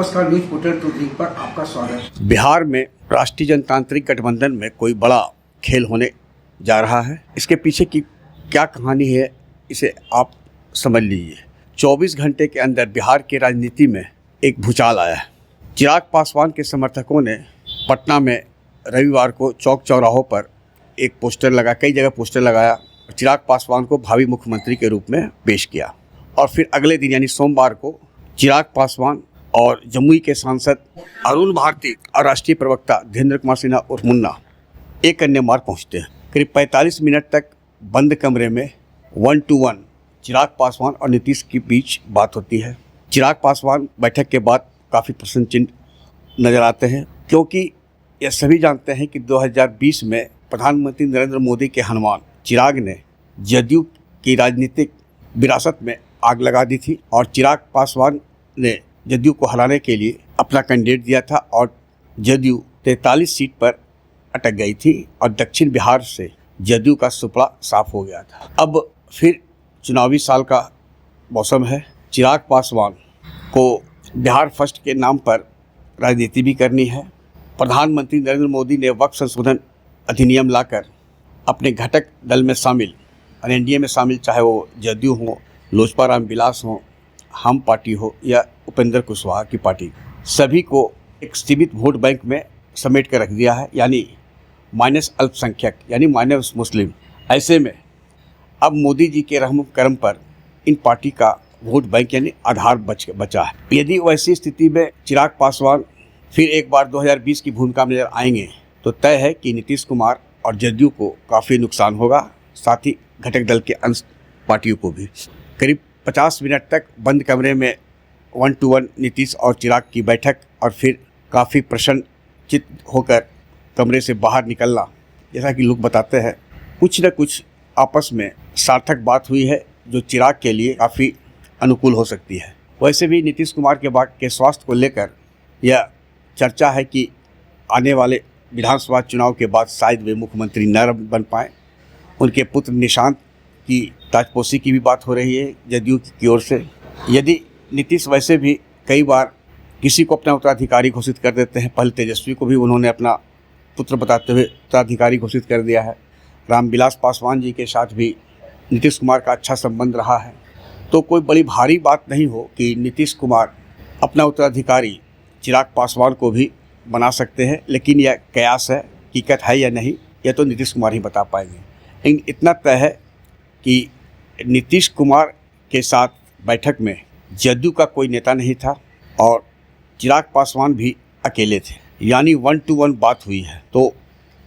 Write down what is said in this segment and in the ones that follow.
नमस्कार, news portal to the पर आपका स्वागत। बिहार में राष्ट्रीय जनतांत्रिक गठबंधन में कोई बड़ा खेल होने जा रहा है। इसके पीछे की क्या कहानी है, इसे आप समझ लीजिए। 24 घंटे के अंदर बिहार की राजनीति में एक भूचाल आया है। चिराग पासवान के समर्थकों ने पटना में रविवार को चौक चौराहों पर एक पोस्टर लगा, कई जगह पोस्टर लगाया, चिराग पासवान को भावी मुख्यमंत्री के रूप में पेश किया। और फिर अगले दिन यानी सोमवार को चिराग पासवान और जमुई के सांसद अरुण भारती और राष्ट्रीय प्रवक्ता धीरेन्द्र कुमार सिन्हा उर्फ मुन्ना एक कन्याकुमारी पहुंचते हैं। करीब 45 मिनट तक बंद कमरे में 1 to 1 चिराग पासवान और नीतीश के बीच बात होती है। चिराग पासवान बैठक के बाद काफ़ी प्रश्न चिन्ह नजर आते हैं, क्योंकि यह सभी जानते हैं कि 2020 में प्रधानमंत्री नरेंद्र मोदी के हनुमान चिराग ने जदयू की राजनीतिक विरासत में आग लगा दी थी और चिराग पासवान ने जदयू को हराने के लिए अपना कैंडिडेट दिया था और जदयू 43 सीट पर अटक गई थी और दक्षिण बिहार से जदयू का सुपड़ा साफ हो गया था। अब फिर चुनावी साल का मौसम है। चिराग पासवान को बिहार फर्स्ट के नाम पर राजनीति भी करनी है। प्रधानमंत्री नरेंद्र मोदी ने वक्फ संशोधन अधिनियम लाकर अपने घटक दल में शामिल, एनडीए में शामिल, चाहे वो जदयू हो, लोजपा रामविलास हो, हम पार्टी हो या उपेंद्र कुशवाहा की पार्टी, सभी को एक सीमित वोट बैंक में समेट कर रख दिया है, यानी माइनस अल्पसंख्यक यानी माइनस मुस्लिम। ऐसे में अब मोदी जी के रहम करम पर इन पार्टी का वोट बैंक यानी आधार बचा है। यदि वैसी स्थिति में चिराग पासवान फिर एक बार 2020 की भूमिका में नजर आएंगे तो तय है कि नीतीश कुमार और जदयू को काफ़ी नुकसान होगा, साथ ही घटक दल के अंश पार्टियों को भी। करीब 50 मिनट तक बंद कमरे में 1 to 1 नीतीश और चिराग की बैठक और फिर काफ़ी प्रसन्नचित्त होकर कमरे से बाहर निकलना। जैसा कि लोग बताते हैं, कुछ न कुछ आपस में सार्थक बात हुई है जो चिराग के लिए काफ़ी अनुकूल हो सकती है। वैसे भी नीतीश कुमार के स्वास्थ्य को लेकर यह चर्चा है कि आने वाले विधानसभा चुनाव के बाद शायद वे मुख्यमंत्री न बन पाएँ। उनके पुत्र निशांत की ताजपोशी की भी बात हो रही है जदयू की ओर से। यदि नीतीश वैसे भी कई बार किसी को अपना उत्तराधिकारी घोषित कर देते हैं, पहले तेजस्वी को भी उन्होंने अपना पुत्र बताते हुए उत्तराधिकारी घोषित कर दिया है। रामविलास पासवान जी के साथ भी नीतीश कुमार का अच्छा संबंध रहा है, तो कोई बड़ी भारी बात नहीं हो कि नीतीश कुमार अपना उत्तराधिकारी चिराग पासवान को भी बना सकते हैं। लेकिन यह कयास है, हकीकत है या नहीं, यह तो नीतीश कुमार ही बता पाएंगे। लेकिन इतना तय है कि नीतीश कुमार के साथ बैठक में जदयू का कोई नेता नहीं था और चिराग पासवान भी अकेले थे, यानी 1 to 1 बात हुई है। तो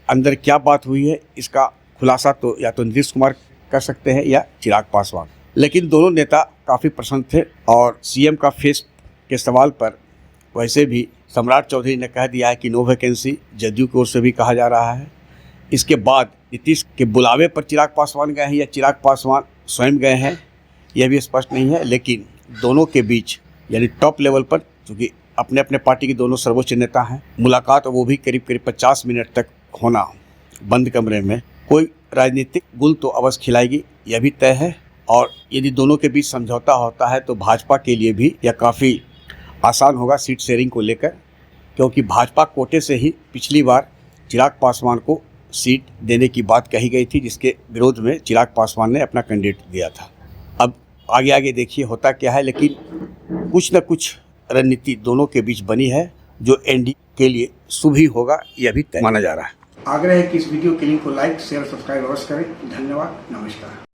अंदर क्या बात हुई है इसका खुलासा तो या तो नीतीश कुमार कर सकते हैं या चिराग पासवान। लेकिन दोनों नेता काफ़ी प्रसन्न थे और सीएम का फेस के सवाल पर वैसे भी सम्राट चौधरी ने कह दिया है कि नो वैकेंसी, जदयू की ओर से भी कहा जा रहा है। इसके बाद नीतीश के बुलावे पर चिराग पासवान गए हैं या चिराग पासवान स्वयं गए हैं, यह भी स्पष्ट नहीं है। लेकिन दोनों के बीच यानी टॉप लेवल पर, क्योंकि अपने अपने पार्टी के दोनों सर्वोच्च नेता हैं, मुलाकात वो भी करीब 50 मिनट तक होना बंद कमरे में, कोई राजनीतिक गुल तो अवश्य खिलाएगी, यह भी तय है। और यदि दोनों के बीच समझौता होता है तो भाजपा के लिए भी यह काफ़ी आसान होगा सीट शेयरिंग को लेकर, क्योंकि भाजपा कोटे से ही पिछली बार चिराग पासवान को सीट देने की बात कही गई थी, जिसके विरोध में चिराग पासवान ने अपना कैंडिडेट दिया था। अब आगे देखिए होता क्या है, लेकिन कुछ न कुछ रणनीति दोनों के बीच बनी है जो एनडीए के लिए शुभ ही होगा, यह भी तय माना जा रहा है। आग्रह है कि इस वीडियो के लिंक को लाइक, शेयर, सब्सक्राइब अवश्य करें। धन्यवाद, नमस्कार।